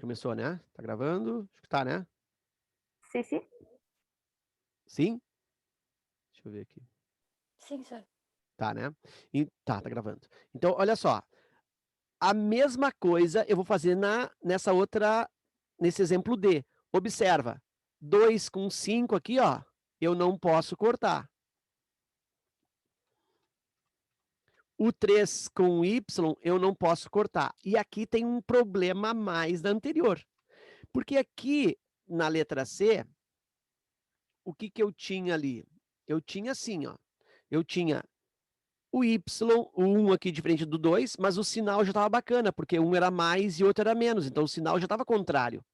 Começou, né? Tá gravando? Acho que tá, né? Sim, sim. Sim? Deixa eu ver aqui. Sim, senhor. Tá, né? Tá gravando. Então, olha só. A mesma coisa eu vou fazer nesse exemplo D. Observa. 2 com 5 aqui, ó. Eu não posso cortar. O 3 com Y eu não posso cortar. E aqui tem um problema a mais da anterior. Porque aqui, na letra C, o que eu tinha ali? Eu tinha assim, ó. Eu tinha o Y, o 1 aqui diferente do 2, mas o sinal já estava bacana, porque um era mais e outro era menos, então o sinal já estava contrário.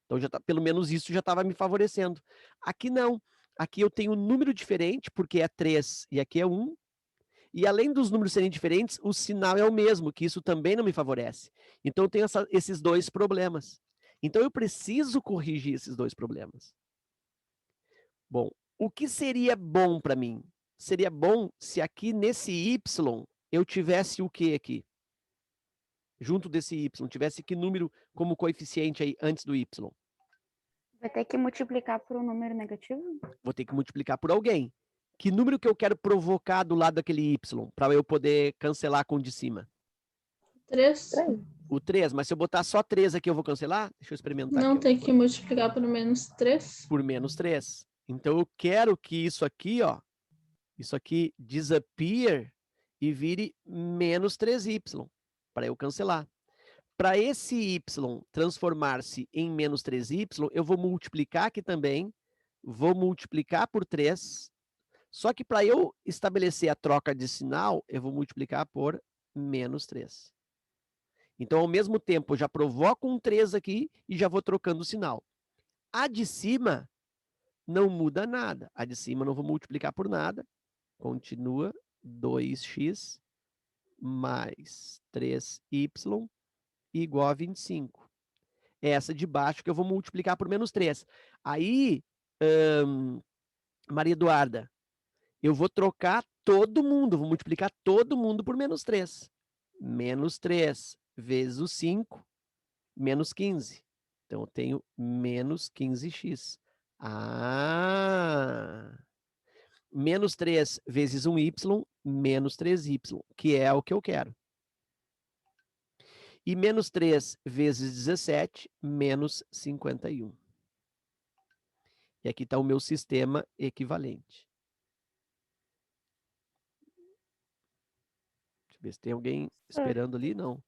Então, pelo menos isso já estava me favorecendo. Aqui não. Aqui eu tenho um número diferente, porque é 3 e aqui é 1. E além dos números serem diferentes, o sinal é o mesmo, que isso também não me favorece. Então, eu tenho esses dois problemas. Então, eu preciso corrigir esses dois problemas. Bom, o que seria bom para mim? Seria bom se aqui nesse y eu tivesse o que aqui? Junto desse y, tivesse que número como coeficiente aí antes do y? Vai ter que multiplicar por um número negativo? Vou ter que multiplicar por alguém. Que número que eu quero provocar do lado daquele y, para eu poder cancelar com o de cima? 3. O 3, mas se eu botar só 3 aqui, eu vou cancelar? Deixa eu experimentar Não aqui. tem que multiplicar por menos 3. Por menos 3. Então, eu quero que isso aqui, ó, isso aqui disappear e vire menos 3y, para eu cancelar. Para esse y transformar-se em menos 3y, eu vou multiplicar aqui também, vou multiplicar por 3, só que para eu estabelecer a troca de sinal, eu vou multiplicar por menos 3. Então, ao mesmo tempo, eu já provoco um 3 aqui e já vou trocando o sinal. A de cima não muda nada. A de cima eu não vou multiplicar por nada. Continua 2x mais 3y igual a 25. Essa de baixo que eu vou multiplicar por menos 3. Aí, Maria Eduarda, eu vou trocar todo mundo, vou multiplicar todo mundo por menos 3. Menos 3 vezes o 5, menos 15. Então, eu tenho menos 15x. Menos 3 vezes um y, menos 3y, que é o que eu quero. E menos 3 vezes 17, menos 51. E aqui está o meu sistema equivalente. Deixa eu ver se tem alguém esperando ali. Não.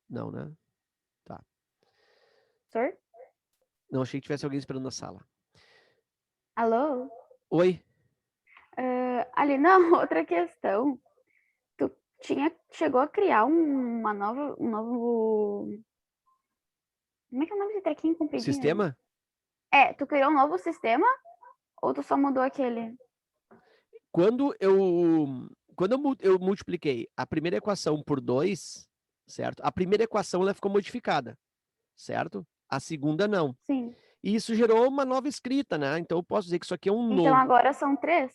Não, né? Tá. Sir? Não, achei que tivesse alguém esperando na sala. Alô? Oi? Ali, não, outra questão. Tu chegou a criar um novo... Como é que é o nome desse trequinho compridinho? Sistema? Tu criou um novo sistema? Ou tu só mudou aquele? Quando eu multipliquei a primeira equação por 2, certo? A primeira equação ela ficou modificada, certo? A segunda não. Sim. E isso gerou uma nova escrita, né? Então eu posso dizer que isso aqui é um novo. Então agora são 3?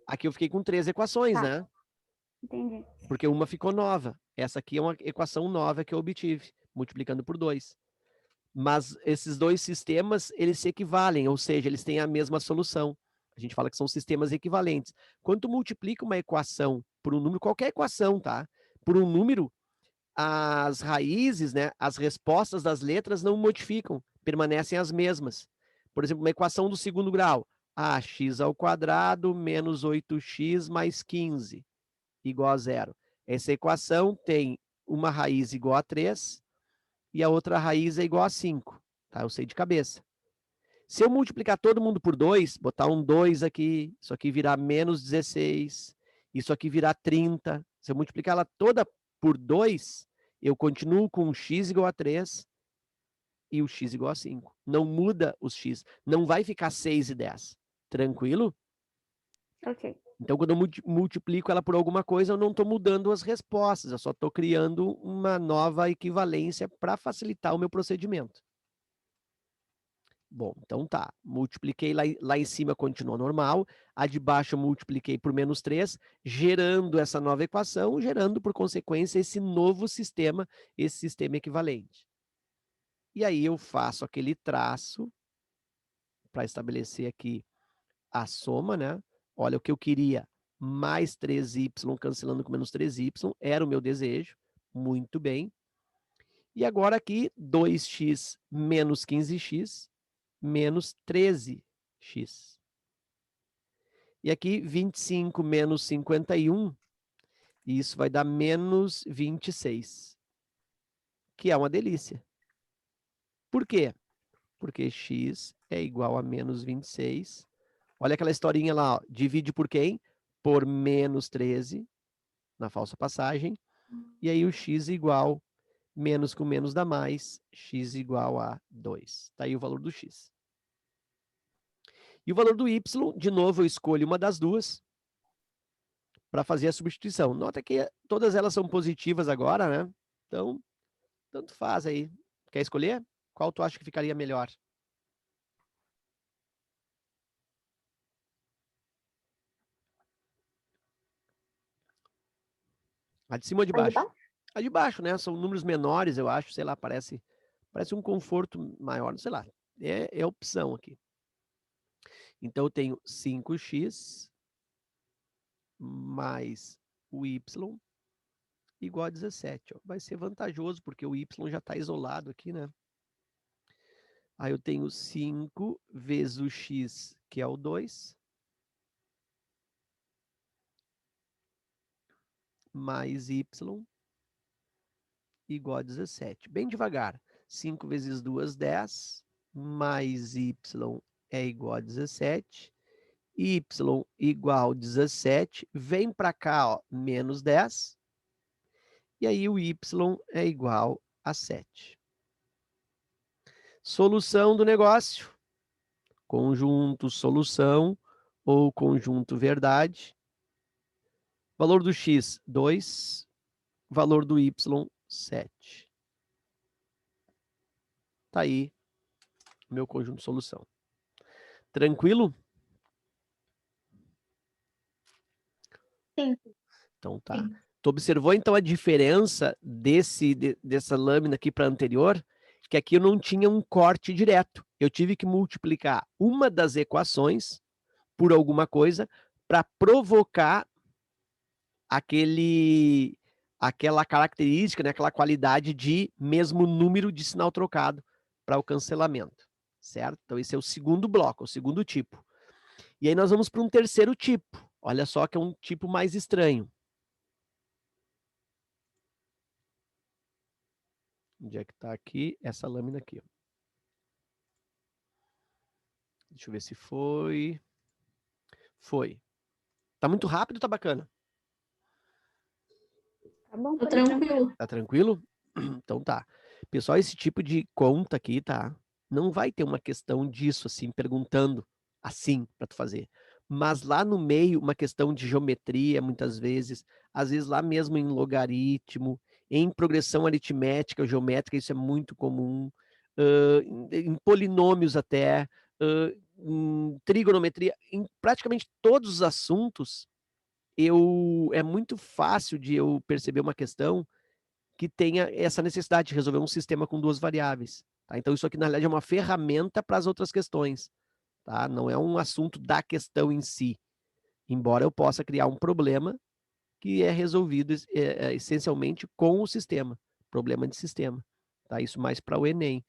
Aqui eu fiquei com 3 equações, Tá. né? Entendi. Porque uma ficou nova. Essa aqui é uma equação nova que eu obtive, multiplicando por 2. Mas esses dois sistemas, eles se equivalem, ou seja, eles têm a mesma solução. A gente fala que são sistemas equivalentes. Quando tu multiplica uma equação por um número, qualquer equação, tá? Por um número, as raízes, né, as respostas das letras não modificam, permanecem as mesmas. Por exemplo, uma equação do segundo grau. X ao quadrado menos 8x mais 15 igual a 0. Essa equação tem uma raiz igual a 3 e a outra raiz é igual a 5. Tá? Eu sei de cabeça. Se eu multiplicar todo mundo por 2, botar um 2 aqui, isso aqui virar menos 16, isso aqui virar 30. Se eu multiplicar ela toda por 2, eu continuo com x igual a 3 e o x igual a 5. Não muda os x. Não vai ficar 6 e 10. Tranquilo? Ok. Então, quando eu multiplico ela por alguma coisa, eu não estou mudando as respostas, eu só estou criando uma nova equivalência para facilitar o meu procedimento. Bom, então tá. Multipliquei lá em cima, continua normal. A de baixo eu multipliquei por menos 3, gerando essa nova equação, gerando, por consequência, esse novo sistema, esse sistema equivalente. E aí eu faço aquele traço para estabelecer aqui a soma, né? Olha o que eu queria, mais 3y cancelando com menos 3y, era o meu desejo. Muito bem. E agora aqui, 2x menos 15x menos 13x. E aqui, 25 menos 51, e isso vai dar menos 26, que é uma delícia. Por quê? Porque x é igual a menos 26. Olha aquela historinha lá, ó. Divide por quem? Por menos 13, na falsa passagem. E aí o x igual, menos com menos dá mais, x igual a 2. Está aí o valor do x. E o valor do y, de novo, eu escolho uma das duas para fazer a substituição. Nota que todas elas são positivas agora, né? Então, tanto faz aí. Quer escolher? Qual tu acha que ficaria melhor? A de cima ou de baixo? A de baixo, né? São números menores, eu acho, sei lá, parece um conforto maior, sei lá. É opção aqui. Então, eu tenho 5x mais o y igual a 17. Ó. Vai ser vantajoso, porque o y já está isolado aqui, né? Aí eu tenho 5 vezes o x, que é o 2, mais y igual a 17. Bem devagar. 5 vezes 2, 10, mais y é igual a 17. Y igual a 17. Vem para cá, ó, menos 10. E aí o y é igual a 7. Solução do negócio. Conjunto solução ou conjunto verdade. Valor do x, 2. Valor do y, 7. Tá aí o meu conjunto solução. Tranquilo? Sim. Então tá. Sim. Tu observou então a diferença dessa lâmina aqui para a anterior? Que aqui eu não tinha um corte direto. Eu tive que multiplicar uma das equações por alguma coisa para provocar aquela característica, né, aquela qualidade de mesmo número de sinal trocado para o cancelamento, certo? Então esse é o segundo bloco, o segundo tipo. E aí nós vamos para um terceiro tipo. Olha só que é um tipo mais estranho. Onde é que está aqui? Essa lâmina aqui. Ó. Deixa eu ver se foi. Foi. Tá muito rápido, tá bacana? Tá bom, Tá por enquanto. tranquilo. Tá tranquilo? Então tá. Pessoal, esse tipo de conta aqui, tá? Não vai ter uma questão disso, assim, perguntando assim para tu fazer. Mas lá no meio, uma questão de geometria, muitas vezes, às vezes lá mesmo em logaritmo, em progressão aritmética, geométrica, isso é muito comum, em polinômios até, em trigonometria, em praticamente todos os assuntos, é muito fácil de eu perceber uma questão que tenha essa necessidade de resolver um sistema com duas variáveis. Tá? Então, isso aqui, na realidade, é uma ferramenta para as outras questões. Tá? Não é um assunto da questão em si. Embora eu possa criar um problema que é resolvido essencialmente com o sistema. Problema de sistema. Tá? Isso mais para o Enem.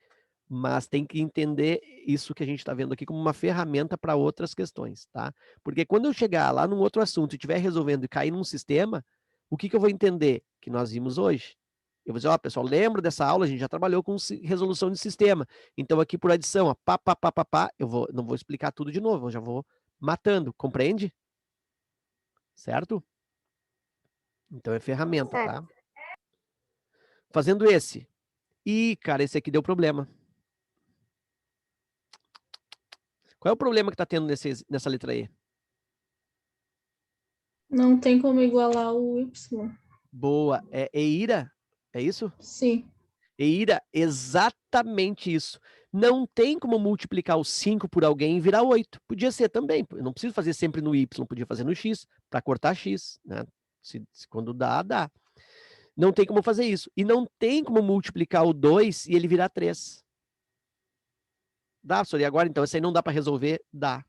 Mas tem que entender isso que a gente está vendo aqui como uma ferramenta para outras questões. Tá? Porque quando eu chegar lá num outro assunto e estiver resolvendo e cair num sistema, o que eu vou entender? Que nós vimos hoje. Eu vou dizer, ó, pessoal, lembra dessa aula? A gente já trabalhou com resolução de sistema. Então, aqui por adição, ó, não vou explicar tudo de novo, eu já vou matando, compreende? Certo? Então, é ferramenta, tá? Fazendo esse. Ih, cara, esse aqui deu problema. Qual é o problema que tá tendo nessa letra E? Não tem como igualar o Y. Boa. É Eira? É isso? Sim. Eira, exatamente isso. Não tem como multiplicar o 5 por alguém e virar 8. Podia ser também. Eu não preciso fazer sempre no Y, podia fazer no X, para cortar X. Né? Quando dá, dá. Não tem como fazer isso. E não tem como multiplicar o 2 e ele virar 3. Dá, professor, e agora então? Esse aí não dá para resolver? Dá.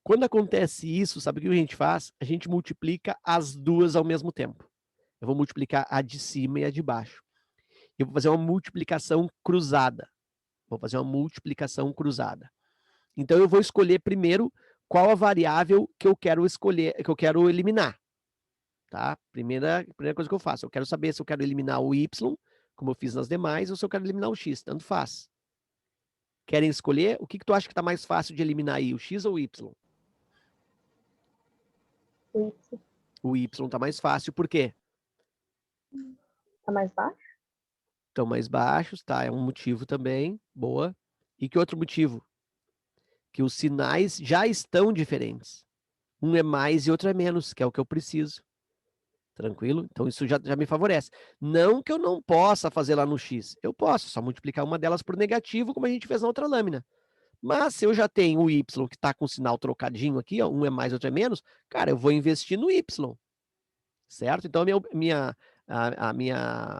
Quando acontece isso, sabe o que a gente faz? A gente multiplica as duas ao mesmo tempo. Eu vou multiplicar a de cima e a de baixo. Eu vou fazer uma multiplicação cruzada. Vou fazer uma multiplicação cruzada. Então, eu vou escolher primeiro qual a variável que eu quero escolher, que eu quero eliminar. Tá? Primeira coisa que eu faço. Eu quero saber se eu quero eliminar o y, como eu fiz nas demais, ou se eu quero eliminar o x. Tanto faz. Querem escolher? O que tu acha que está mais fácil de eliminar aí, o x ou o y? Isso. O y está mais fácil, por quê? Tá mais baixo? Estão mais baixos, tá? É um motivo também. Boa. E que outro motivo? Que os sinais já estão diferentes. Um é mais e outro é menos, que é o que eu preciso. Tranquilo? Então, isso já me favorece. Não que eu não possa fazer lá no x. Eu posso, só multiplicar uma delas por negativo, como a gente fez na outra lâmina. Mas se eu já tenho o y que está com o sinal trocadinho aqui, ó, um é mais, outro é menos, cara, eu vou investir no y. Certo? Então,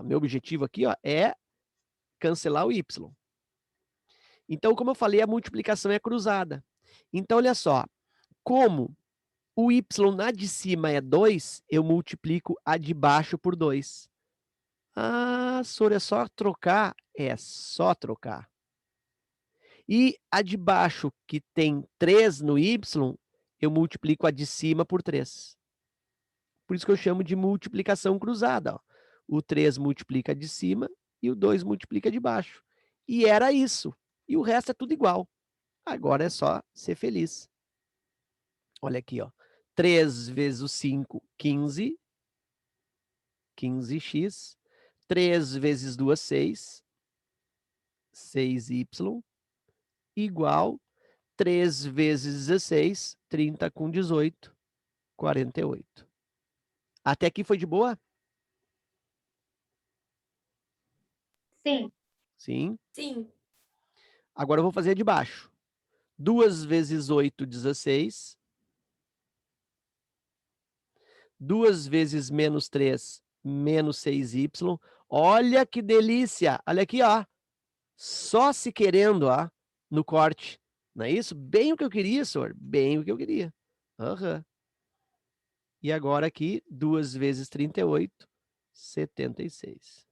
meu objetivo aqui, ó, é cancelar o y. Então, como eu falei, a multiplicação é cruzada. Então, olha só, como o y na de cima é 2, eu multiplico a de baixo por 2. Ah, Sora, é só trocar? É só trocar. E a de baixo, que tem 3 no y, eu multiplico a de cima por 3. Por isso que eu chamo de multiplicação cruzada. Ó. O 3 multiplica de cima e o 2 multiplica de baixo. E era isso. E o resto é tudo igual. Agora é só ser feliz. Olha aqui, ó. 3 vezes o 5, 15. 15x. 3 vezes 2, 6. 6y. Igual 3 vezes 16, 30 com 18, 48. Até aqui foi de boa? Sim. Sim. Sim. Agora eu vou fazer de baixo. 2 vezes 8, 16. 2 vezes menos 3, menos 6y. Olha que delícia! Olha aqui, ó. Só se querendo, ó, no corte. Não é isso? Bem o que eu queria, senhor. Bem o que eu queria. Aham. E agora aqui, 2 vezes 38, 76.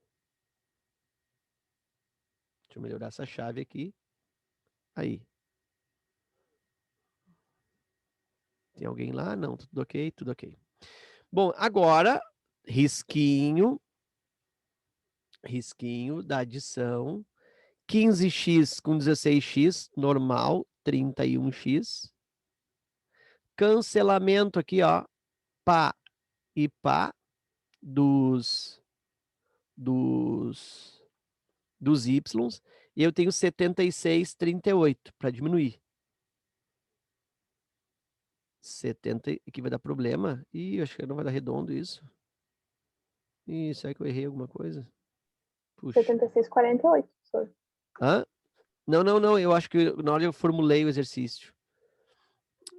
Deixa eu melhorar essa chave aqui. Aí. Tem alguém lá? Não, tudo ok, tudo ok. Bom, agora, risquinho da adição. 15x com 16x, normal, 31x. Cancelamento aqui, ó, pá e pá, dos y, e eu tenho 76, 38, para diminuir. 70, aqui vai dar problema. Ih, acho que não vai dar redondo isso. Ih, será que eu errei alguma coisa? Puxa. 76, 48, professor. Hã? Não, eu acho que na hora eu formulei o exercício.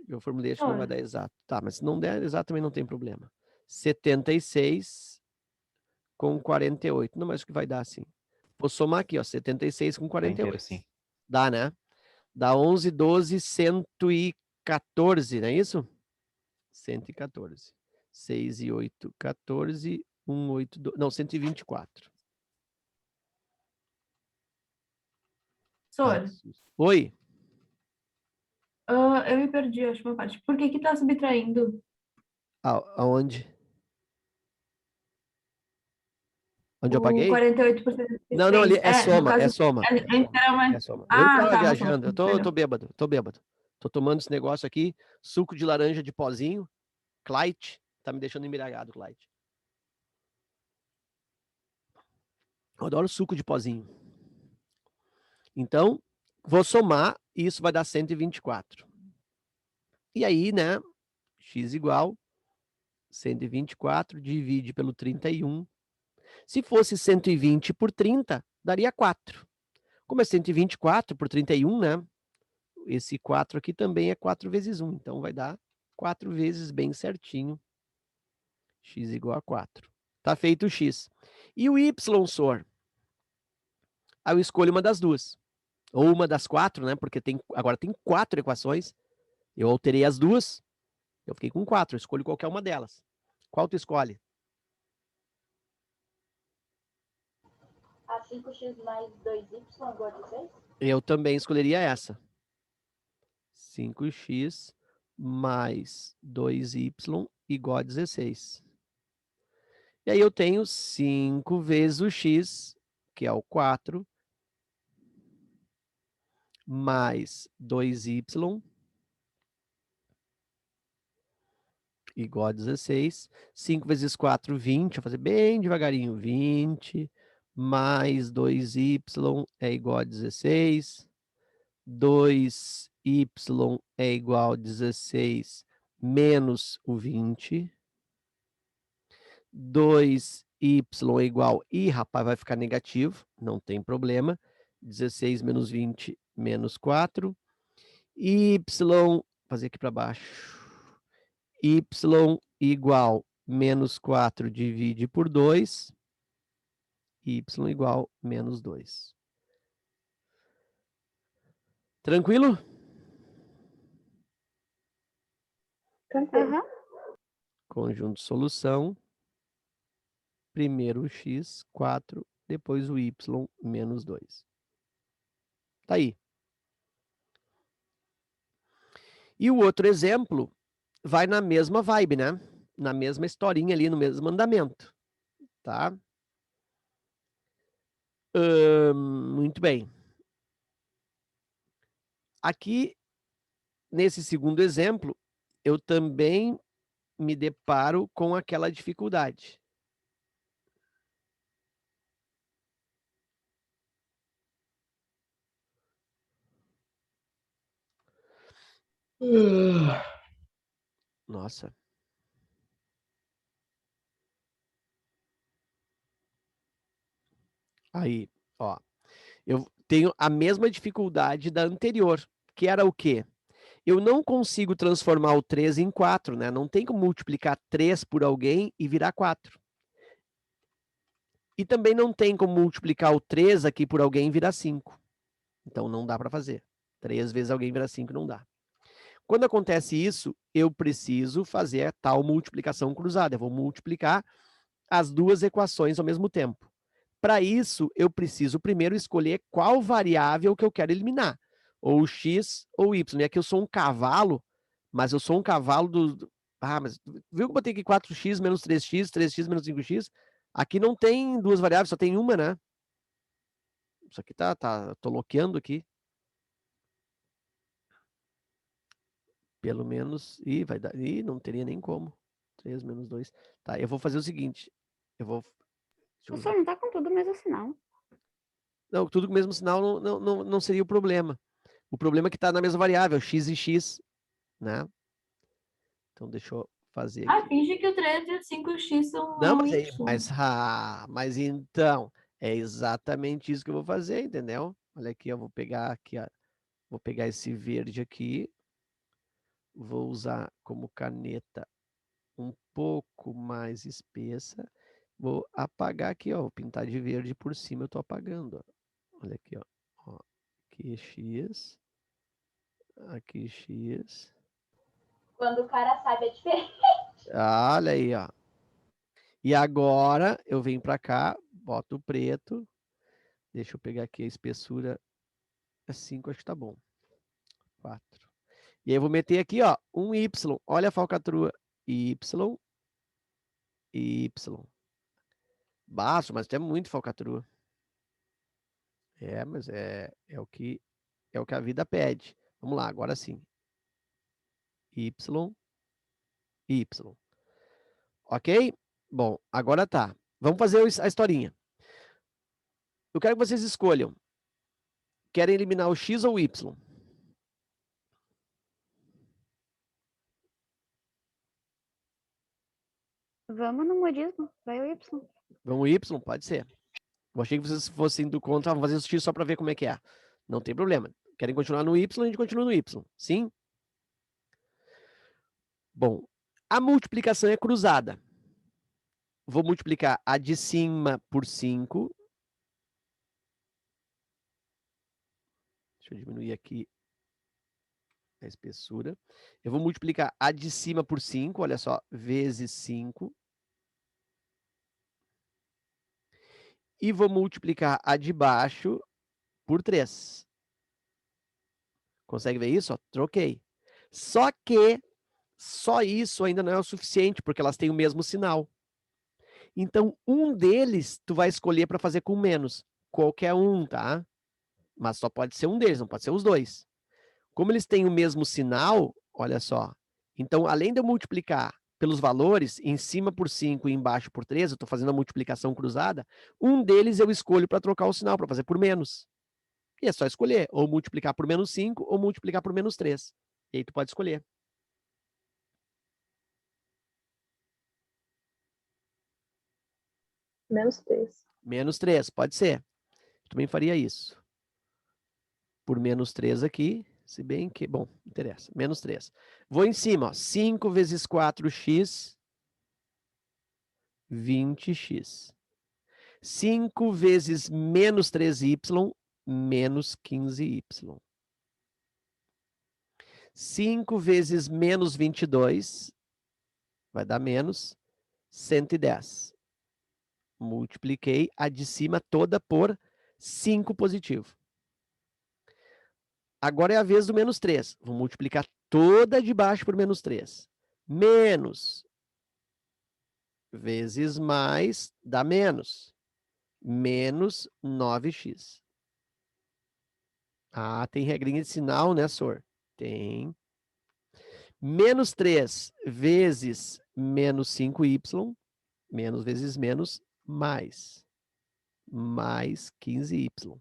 Eu formulei, acho que não vai dar exato. Tá, mas se não der exato também não tem problema. 76 com 48. Não, mas o que vai dar assim? Vou somar aqui, ó, 76 com 48. Sim. Dá, né? Dá 11, 12, 114, não é isso? 114. 6 e 8, 14, 1, 8, 2, não, 124. Sor, Oi? eu me perdi, acho uma parte. Por que tá subtraindo? Aonde? Onde eu O paguei? 48%. Não, ali é soma, caso, é soma. É Eu tava tá, viajando, eu perdão. tô bêbado. Tô tomando esse negócio aqui, suco de laranja de pozinho, Clyde, tá me deixando embriagado, Clyde. Eu adoro suco de pozinho. Então, vou somar e isso vai dar 124. E aí, né, x igual 124, divide pelo 31. Se fosse 120 por 30, daria 4. Como é 124 por 31, né? Esse 4 aqui também é 4 vezes 1. Então, vai dar 4 vezes bem certinho. X igual a 4. Tá feito o x. E o y, Sor? Aí eu escolho uma das duas. Ou uma das 4, né? Porque agora tem 4 equações. Eu alterei as duas. Eu fiquei com 4. Eu escolho qualquer uma delas. Qual tu escolhe? A 5x mais 2y igual a 16? Eu também escolheria essa. 5x mais 2y igual a 16. E aí eu tenho 5 vezes o x, que é o 4, mais 2y igual a 16. 5 vezes 4, 20. Vou fazer bem devagarinho. 20 mais 2y é igual a 16. 2y é igual a 16 menos o 20. 2y é igual... Ih, rapaz, vai ficar negativo. Não tem problema. 16 menos 20 menos 4. Y, fazer aqui para baixo. Y igual menos 4 divide por 2. Y igual menos 2. Tranquilo? Tranquilo. Aham. Conjunto de solução. Primeiro o x, 4, depois o y, menos 2. Tá aí. E o outro exemplo vai na mesma vibe, né? Na mesma historinha ali, no mesmo mandamento. Tá? Muito bem. Aqui, nesse segundo exemplo, eu também me deparo com aquela dificuldade. Nossa. Aí, ó. Eu tenho a mesma dificuldade da anterior, que era o quê? Eu não consigo transformar o 3 em 4, né? Não tem como multiplicar 3 por alguém e virar 4. E também não tem como multiplicar o 3 aqui por alguém e virar 5. Então, não dá para fazer. 3 vezes alguém virar 5 não dá. Quando acontece isso, eu preciso fazer a tal multiplicação cruzada. Eu vou multiplicar as duas equações ao mesmo tempo. Para isso, eu preciso primeiro escolher qual variável que eu quero eliminar. Ou x ou y. E aqui eu sou um cavalo, mas eu sou um cavalo do... Ah, mas viu que eu botei aqui 4x menos 3x, 3x menos 5x? Aqui não tem duas variáveis, só tem uma, né? Isso aqui tô loqueando aqui. Pelo menos... Ih, vai dar... Ih, não teria nem como. 3 menos 2. Tá, eu vou fazer o seguinte. Eu vou... Professor, não tá com tudo o mesmo sinal. Não, tudo com o mesmo sinal não seria o problema. O problema é que está na mesma variável, x e x, né? Então, deixa eu fazer Ah, aqui. finge que o 3 e o 5x são Não, um mas, y. mas então, é exatamente isso que eu vou fazer, entendeu? Olha aqui, eu vou pegar aqui, ó, vou pegar esse verde aqui, vou usar como caneta um pouco mais espessa, vou apagar aqui, ó, vou pintar de verde por cima, eu tô apagando, ó. Olha aqui, ó, aqui x, aqui x. Quando o cara sabe a diferença. Olha aí, ó. E agora eu venho para cá, boto o preto. Deixa eu pegar aqui a espessura. 5, acho que tá bom. 4. E aí eu vou meter aqui, ó, um y. Olha a falcatrua. Y. Y. Baixo, mas tem muito falcatrua. Mas é o que a vida pede. Vamos lá, agora sim. Y. Y. Ok? Bom, agora tá. Vamos fazer a historinha. Eu quero que vocês escolham. Querem eliminar o x ou o y? Vamos no modismo. Vai o Y. Vamos y? Pode ser. Eu achei que vocês fossem do contra, vamos fazer o x só para ver como é que é. Não tem problema. Querem continuar no y, a gente continua no y. Sim? Bom, a multiplicação é cruzada. Vou multiplicar a de cima por 5. Deixa eu diminuir aqui a espessura. Eu vou multiplicar a de cima por 5, olha só, vezes 5. E vou multiplicar a de baixo por 3. Consegue ver isso? Ó, troquei. Só que só isso ainda não é o suficiente, porque elas têm o mesmo sinal. Então, um deles tu vai escolher para fazer com menos. Qualquer um, tá? Mas só pode ser um deles, não pode ser os dois. Como eles têm o mesmo sinal, olha só. Então, além de eu multiplicar pelos valores, em cima por 5 e embaixo por 3, eu estou fazendo a multiplicação cruzada, um deles eu escolho para trocar o sinal, para fazer por menos. E é só escolher, ou multiplicar por menos 5, ou multiplicar por menos 3. E aí tu pode escolher. Menos 3. Menos 3, pode ser. Eu também faria isso. Por menos 3 aqui, se bem que, bom, interessa. Menos 3. Vou em cima, ó, 5 vezes 4x, 20x. 5 vezes menos 3y, menos 15y. 5 vezes menos 22, vai dar menos 110. Multipliquei a de cima toda por 5 positivo. Agora é a vez do menos 3. Vou multiplicar toda de baixo por menos 3. Menos vezes mais dá menos. Menos 9x. Ah, tem regrinha de sinal, né, Sor? Tem. Menos 3 vezes menos 5y. Menos vezes menos, mais. Mais 15y.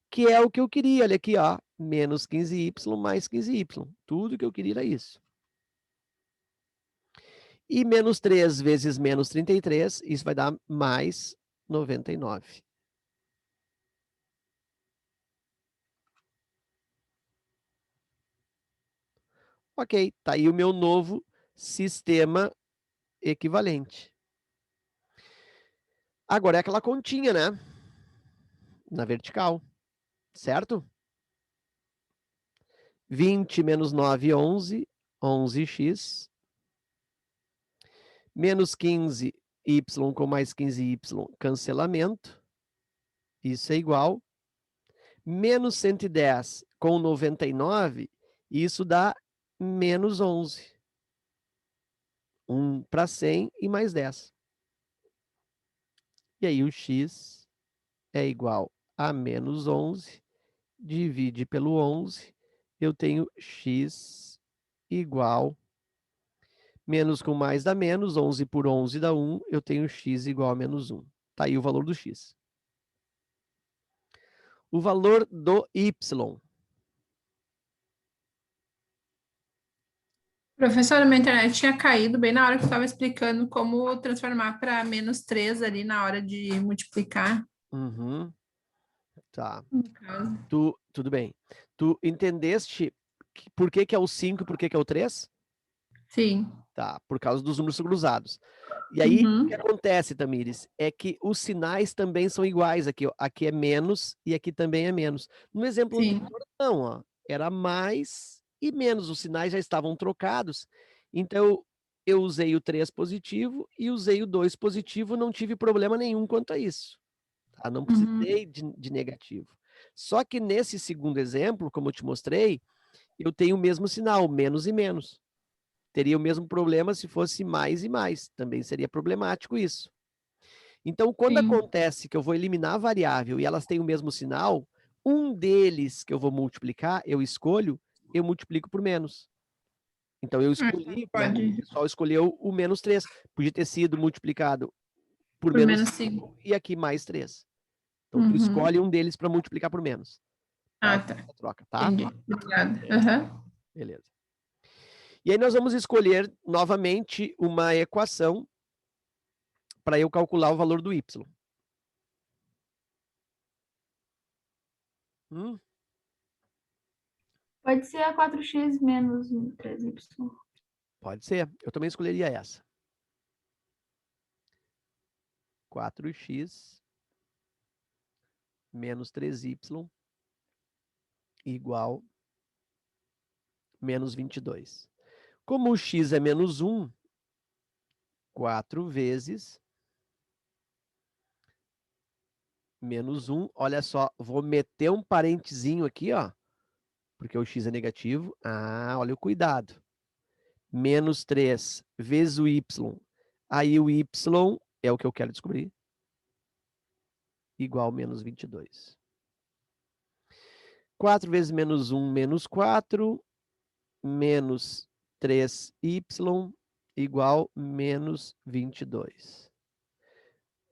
Que é o que eu queria. Olha aqui, ó. Menos 15y mais 15y. Tudo que eu queria era isso. E menos 3 vezes menos 33, isso vai dar mais 99. Ok, tá aí o meu novo sistema equivalente. Agora é aquela continha, né? Na vertical, certo? 20 menos 9, 11. 11x. Menos 15y com mais 15y, cancelamento. Isso é igual. Menos 110 com 99, isso dá menos 11. 1 para 100 e mais 10. E aí o x é igual a menos 11, divide pelo 11, eu tenho x igual, menos com mais dá menos, 11 por 11 dá 1, eu tenho x igual a menos 1. Tá aí o valor do x. O valor do y. Professora, minha internet tinha caído bem na hora que eu estava explicando como transformar para menos 3 ali na hora de multiplicar. Uhum. Tá. No caso. Tudo bem. Tu entendeste por que é o 5 e por que é o 3? Sim. Tá, por causa dos números cruzados. E aí, o que Uhum. acontece, Tamires, é que os sinais também são iguais aqui, ó. Aqui é menos e aqui também é menos. No exemplo Sim. anterior, não, ó. Era mais e menos, os sinais já estavam trocados. Então, eu usei o 3 positivo e usei o 2 positivo, não tive problema nenhum quanto a isso. Tá? Não Uhum. precisei de negativo. Só que nesse segundo exemplo, como eu te mostrei, eu tenho o mesmo sinal, menos e menos. Teria o mesmo problema se fosse mais e mais. Também seria problemático isso. Então, quando Sim. acontece que eu vou eliminar a variável e elas têm o mesmo sinal, um deles que eu vou multiplicar, eu escolho, eu multiplico por menos. Então, eu escolhi, né, o Pode. pessoal escolheu o menos 3. Podia ter sido multiplicado por Por menos menos 5 5. e aqui mais 3. Então, tu Uhum. escolhe um deles para multiplicar por menos. Ah, Faz tá. essa troca, tá? Entendi. Obrigada. Aham. Beleza. E aí nós vamos escolher novamente uma equação para eu calcular o valor do y. Pode ser a 4x menos 3y. Pode ser. Eu também escolheria essa. 4x menos 3y igual menos 22. Como o x é menos 1, 4 vezes menos 1. Olha só, vou meter um parentezinho aqui, ó, porque o x é negativo. Ah, olha o cuidado. Menos 3 vezes o y. Aí o y é o que eu quero descobrir. Igual menos 22. 4 vezes menos 1, menos 4. Menos 3y igual menos 22.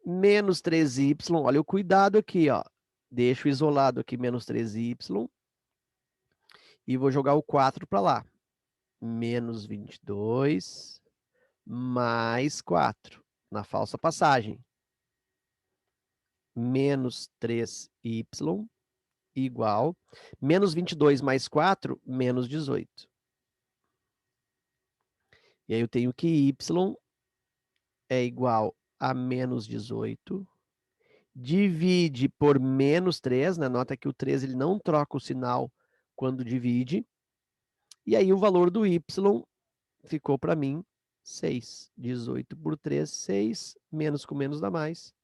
Menos 3y, olha o cuidado aqui, ó. Deixo isolado aqui menos 3y. E vou jogar o 4 para lá. Menos 22 mais 4, na falsa passagem. Menos 3y igual menos 22 mais 4, menos 18. E aí eu tenho que y é igual a menos 18. Divide por menos 3, né? Nota que o 3 ele não troca o sinal quando divide. E aí o valor do y ficou para mim 6. 18 por 3, 6. Menos com menos dá mais.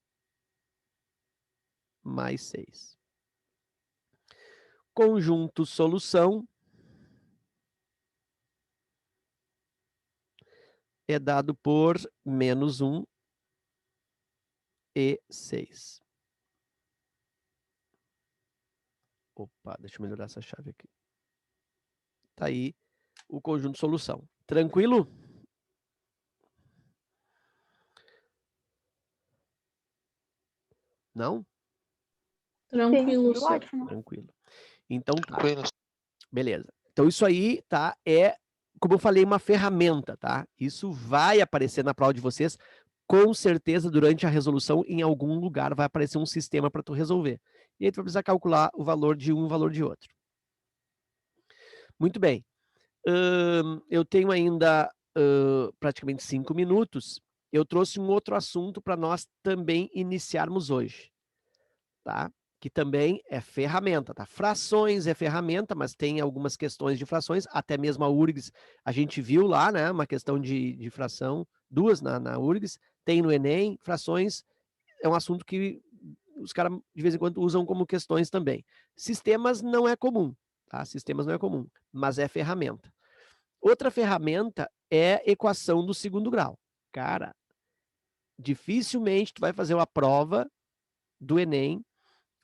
Mais 6. Conjunto solução é dado por menos 1 e 6. Opa, deixa eu melhorar essa chave aqui. Tá aí o conjunto solução. Tranquilo? Não? Tranquilo, Sim, senhor. ótimo. Tranquilo. Então tá. Tranquilo. Beleza. Então isso aí, tá, é, como eu falei, uma ferramenta, tá? Isso vai aparecer na prova de vocês, com certeza durante a resolução, em algum lugar vai aparecer um sistema para tu resolver. E aí tu vai precisar calcular o valor de um e o valor de outro. Muito bem. Eu tenho ainda praticamente 5 minutos. Eu trouxe um outro assunto para nós também iniciarmos hoje, tá? Que também é ferramenta, tá? Frações é ferramenta, mas tem algumas questões de frações, até mesmo a URGS, a gente viu lá, né? Uma questão de fração, duas na URGS, tem no Enem, frações é um assunto que os caras de vez em quando usam como questões também. Sistemas não é comum, tá? Sistemas não é comum, mas é ferramenta. Outra ferramenta é equação do segundo grau. Cara, dificilmente tu vai fazer uma prova do Enem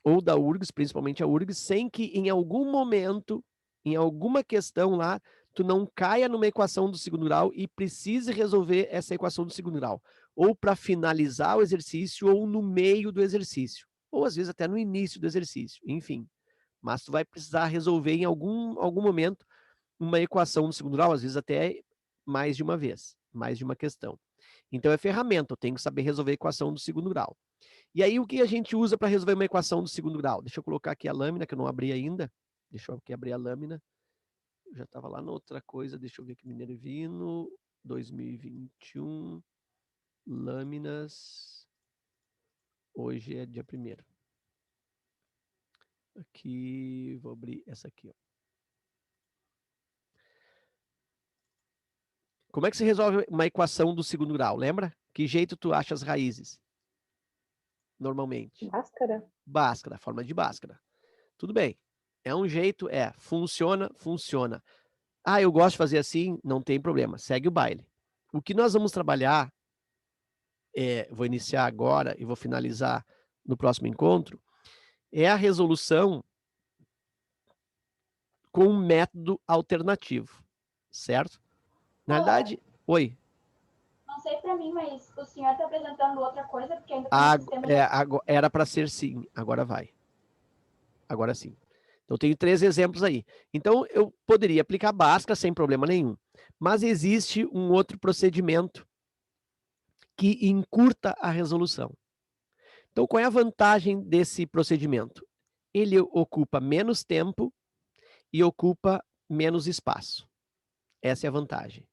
ou da URGS, principalmente a URGS, sem que em algum momento, em alguma questão lá, tu não caia numa equação do segundo grau e precise resolver essa equação do segundo grau. Ou para finalizar o exercício, ou no meio do exercício. Ou às vezes até no início do exercício, enfim. Mas tu vai precisar resolver em algum momento uma equação do segundo grau, às vezes até mais de uma vez, mais de uma questão. Então é ferramenta, eu tenho que saber resolver a equação do segundo grau. E aí, o que a gente usa para resolver uma equação do segundo grau? Deixa eu colocar aqui a lâmina, que eu não abri ainda. Deixa eu aqui abrir a lâmina. Eu já estava lá na outra coisa. Deixa eu ver aqui, Minervino, 2021, lâminas. Hoje é dia 1º. Aqui, vou abrir essa aqui, ó. Como é que se resolve uma equação do segundo grau? Lembra? Que jeito tu acha as raízes? Normalmente. Bhaskara? Bhaskara, forma de Bhaskara. Tudo bem. É um jeito, funciona, funciona. Ah, eu gosto de fazer assim, não tem problema. Segue o baile. O que nós vamos trabalhar, vou iniciar agora e vou finalizar no próximo encontro, é a resolução com um método alternativo, certo? Na verdade, oi. Não sei para mim, mas o senhor está apresentando outra coisa, porque ainda tem sistema era para ser sim, agora vai. Agora sim. Então, tenho 3 exemplos aí. Então, eu poderia aplicar Bhaskara sem problema nenhum. Mas existe um outro procedimento que encurta a resolução. Então, qual é a vantagem desse procedimento? Ele ocupa menos tempo e ocupa menos espaço. Essa é a vantagem.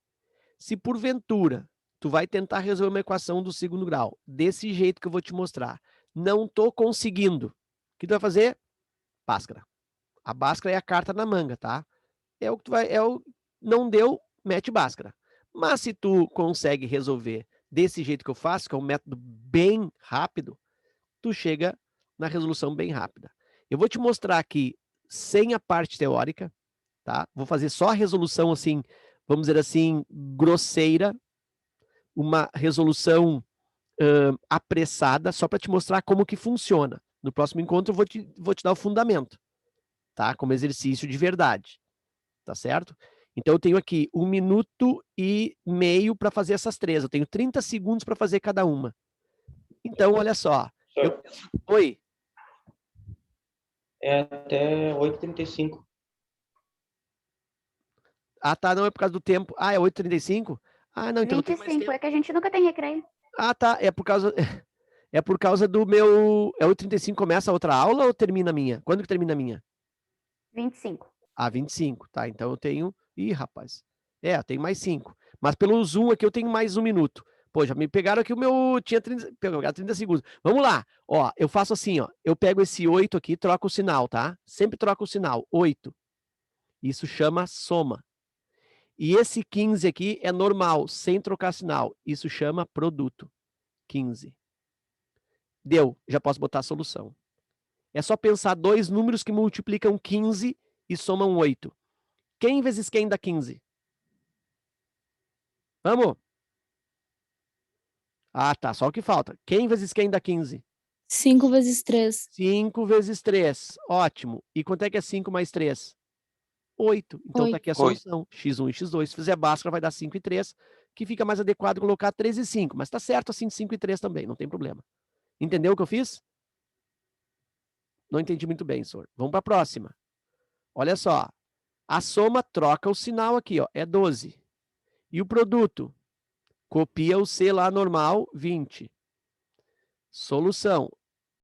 Se porventura tu vai tentar resolver uma equação do segundo grau, desse jeito que eu vou te mostrar, não estou conseguindo, o que tu vai fazer? Bhaskara. A Bhaskara é a carta na manga, tá? É o que tu vai, não deu, mete Bhaskara. Mas se tu consegue resolver desse jeito que eu faço, que é um método bem rápido, tu chega na resolução bem rápida. Eu vou te mostrar aqui sem a parte teórica, tá? Vou fazer só a resolução assim, vamos dizer assim, grosseira, uma resolução apressada, só para te mostrar como que funciona. No próximo encontro eu vou te dar o fundamento, tá? Como exercício de verdade, tá certo? Então eu tenho aqui 1 minuto e meio para fazer essas três. Eu tenho 30 segundos para fazer cada uma. Então, olha só. Oi. É até 8h35. Ah, tá, não, é por causa do tempo. Ah, é 8h35? Ah, não, então eu tenho mais 25, tempo. é que a gente nunca tem recreio. Ah, tá, é por causa do meu... É 8h35 começa a outra aula ou termina a minha? Quando que termina a minha? 25. Ah, 25, tá, então eu tenho... Ih, rapaz. É, eu tenho mais 5. Mas pelo Zoom aqui eu tenho mais 1 minuto. Pô, já me pegaram aqui o meu... Tinha 30 segundos. Vamos lá. Ó, eu faço assim, ó. Eu pego esse 8 aqui, troco o sinal, tá? Sempre troco o sinal. 8. Isso chama soma. E esse 15 aqui é normal, sem trocar sinal. Isso chama produto. 15. Deu, já posso botar a solução. É só pensar 2 números que multiplicam 15 e somam 8. Quem vezes quem dá 15? Vamos? Ah, tá, só o que falta. Quem vezes quem dá 15? 5 vezes 3. 5 vezes 3. Ótimo. E quanto é que é 5 mais 3? 8. Então tá aqui a solução. x1 e x2. Se fizer Bhaskara vai dar 5 e 3, que fica mais adequado colocar 3 e 5. Mas tá certo assim 5 e 3 também, não tem problema. Entendeu o que eu fiz? Não entendi muito bem, senhor. Vamos para a próxima. Olha só. A soma troca o sinal aqui, ó, é 12. E o produto? Copia o C lá normal, 20. Solução.